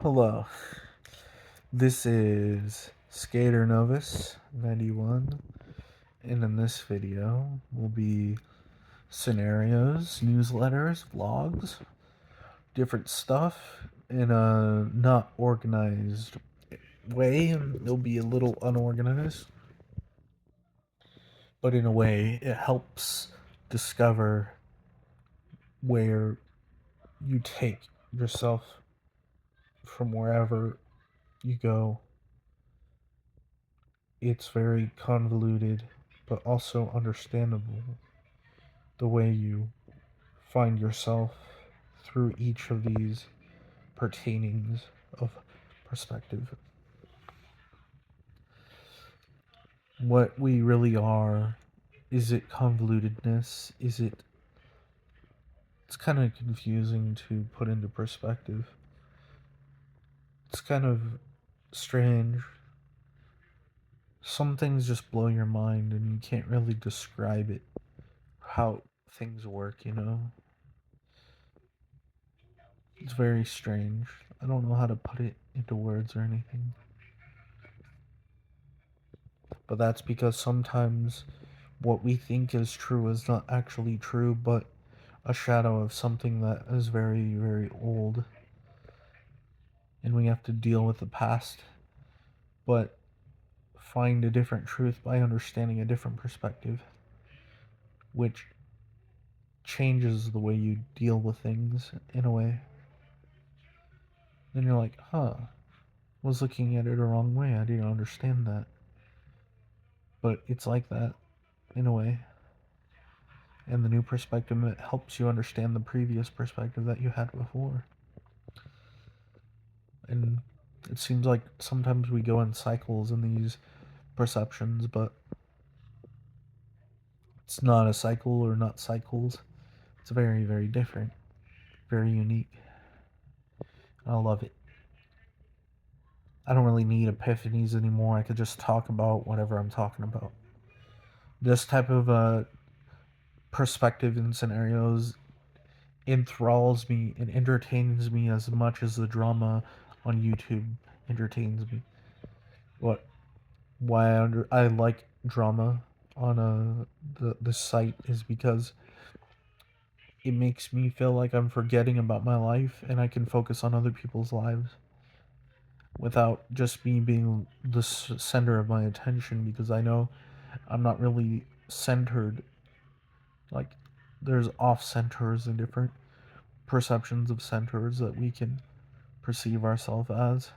Hello, this is Skater Novus 91, and in this video will be scenarios, newsletters, vlogs, different stuff in a not organized way. It'll be a little unorganized, but in a way it helps discover where you take yourself from wherever you go. It's very convoluted, but also understandable the way you find yourself through each of these pertainings of perspective. What we really are, is it convolutedness? It's kind of confusing to put into perspective. It's kind of strange. Some things just blow your mind and you can't really describe it, how things work. It's very strange. I don't know how to put it into words or anything. But that's because sometimes what we think is true is not actually true, but a shadow of something that is very, very old. And we have to deal with the past, but find a different truth by understanding a different perspective, which changes the way you deal with things in a way. Then you're like, I was looking at it a wrong way. I didn't understand that. But it's like that in a way. And the new perspective, it helps you understand the previous perspective that you had before. And it seems like sometimes we go in cycles in these perceptions, but it's not a cycle or not cycles. It's very, very different, very unique. I love it. I don't really need epiphanies anymore. I could just talk about whatever I'm talking about. This type of perspective and scenarios enthralls me and entertains me as much as the drama on YouTube entertains me. What? I like drama on the site is because it makes me feel like I'm forgetting about my life and I can focus on other people's lives without just me being the center of my attention, because I know I'm not really centered. Like, there's off centers and different perceptions of centers that we can perceive ourselves as.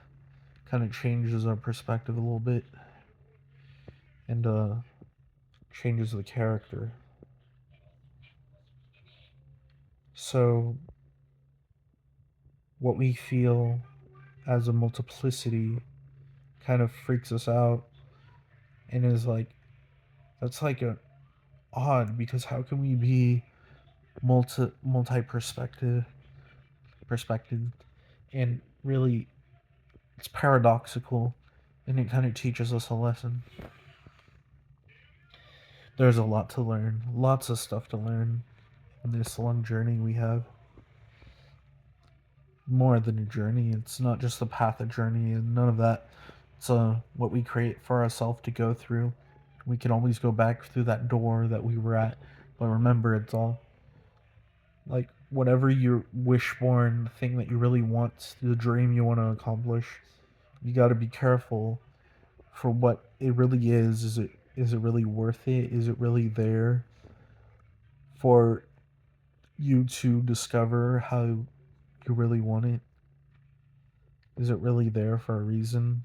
Kind of changes our perspective a little bit and changes the character. So, what we feel as a multiplicity kind of freaks us out and is like, that's like a odd, because how can we be multi perspective and really it's paradoxical, and it kind of teaches us a lesson. There's a lot to learn, lots of stuff to learn in this long journey we have. More than a journey, it's not just the path of journey and none of that. It's what we create for ourselves to go through. We can always go back through that door that we were at, but remember, it's all like whatever your wishborn thing that you really want, the dream you want to accomplish. You got to be careful for what it really is. Is it really worth it? Is it really there for you to discover how you really want it? Is it really there for a reason?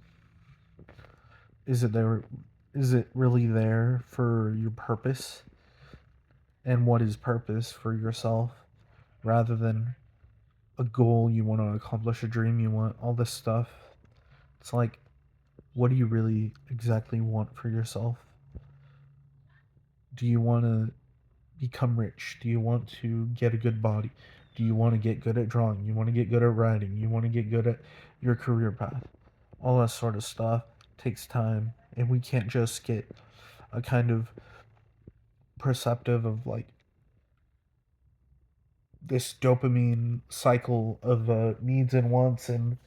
Is it there? Is it really there for your purpose? And what is purpose for yourself, rather than a goal you want to accomplish, a dream you want, all this stuff? It's like, what do you really exactly want for yourself? Do you want to become rich? Do you want to get a good body? Do you want to get good at drawing? You want to get good at writing? You want to get good at your career path? All that sort of stuff takes time, and we can't just get a kind of perceptive of like this dopamine cycle of needs and wants and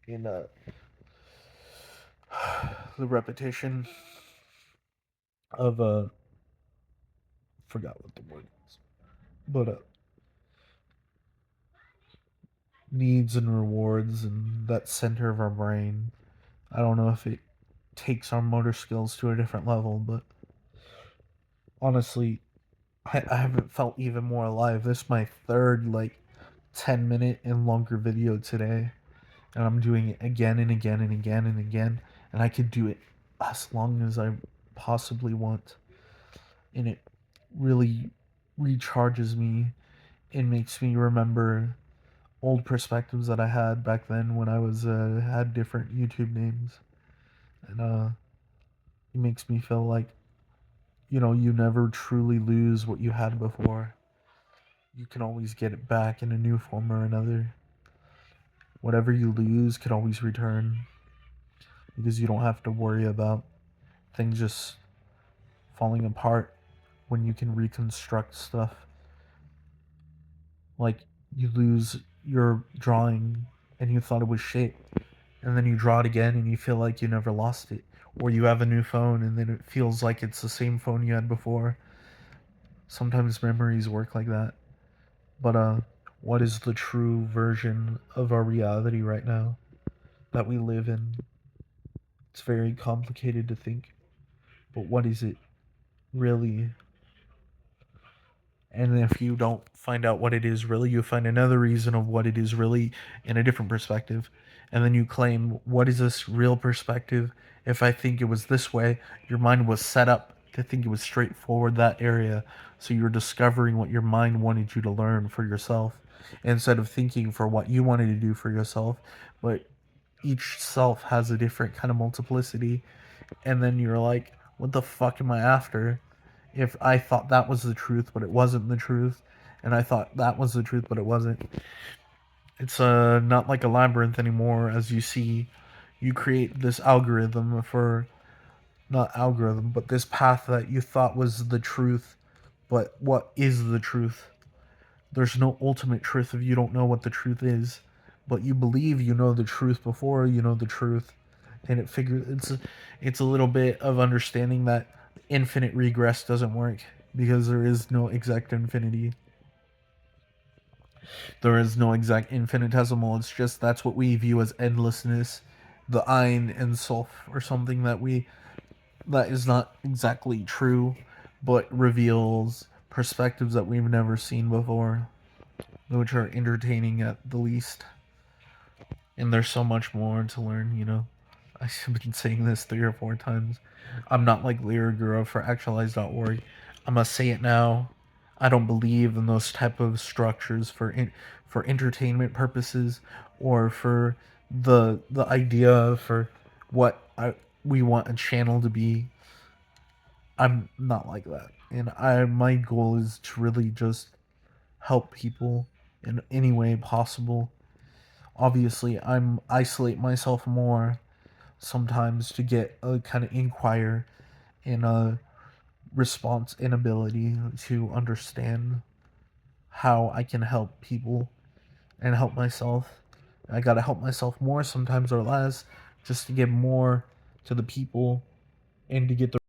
in the repetition of forgot what the word is, but needs and rewards and that center of our brain. I don't know if it takes our motor skills to a different level, but honestly, I haven't felt even more alive. This is my third, like, 10-minute and longer video today, and I'm doing it again and again and again and again, and I could do it as long as I possibly want, and it really recharges me and makes me remember old perspectives that I had back then when I was had different YouTube names, and it makes me feel like you never truly lose what you had before. You can always get it back in a new form or another. Whatever you lose can always return because you don't have to worry about things just falling apart when you can reconstruct stuff. Like you lose your drawing and you thought it was shit, and then you draw it again and you feel like you never lost it. Or you have a new phone and then it feels like it's the same phone you had before. Sometimes memories work like that. But what is the true version of our reality right now that we live in? It's very complicated to think. But what is it really? And if you don't find out what it is really, you find another reason of what it is really in a different perspective. And then you claim, what is this real perspective? If I think it was this way, your mind was set up to think it was straightforward that area. So you're discovering what your mind wanted you to learn for yourself instead of thinking for what you wanted to do for yourself. But each self has a different kind of multiplicity. And then you're like, what the fuck am I after? If I thought that was the truth, but it wasn't the truth, and I thought that was the truth, but it wasn't. It's not like a labyrinth anymore. As you see, you create this algorithm for not algorithm, but this path that you thought was the truth. But what is the truth? There's no ultimate truth if you don't know what the truth is. But you believe you know the truth before you know the truth, and it's a little bit of understanding that infinite regress doesn't work because there is no exact infinity. There is no exact infinitesimal. It's just that's what we view as endlessness, the Ein and Sof, or something that is not exactly true, but reveals perspectives that we've never seen before, which are entertaining at the least. And there's so much more to learn. I've been saying this 3 or 4 times. I'm not like Lyragura for actualize.org. I must say it now. I don't believe in those type of structures for entertainment purposes or for the idea for what we want a channel to be. I'm not like that. And my goal is to really just help people in any way possible. Obviously, I'm isolate myself more sometimes to get a kind of inquire and a response inability to understand how I can help people and help myself. I gotta help myself more sometimes or less just to get more to the people and to get the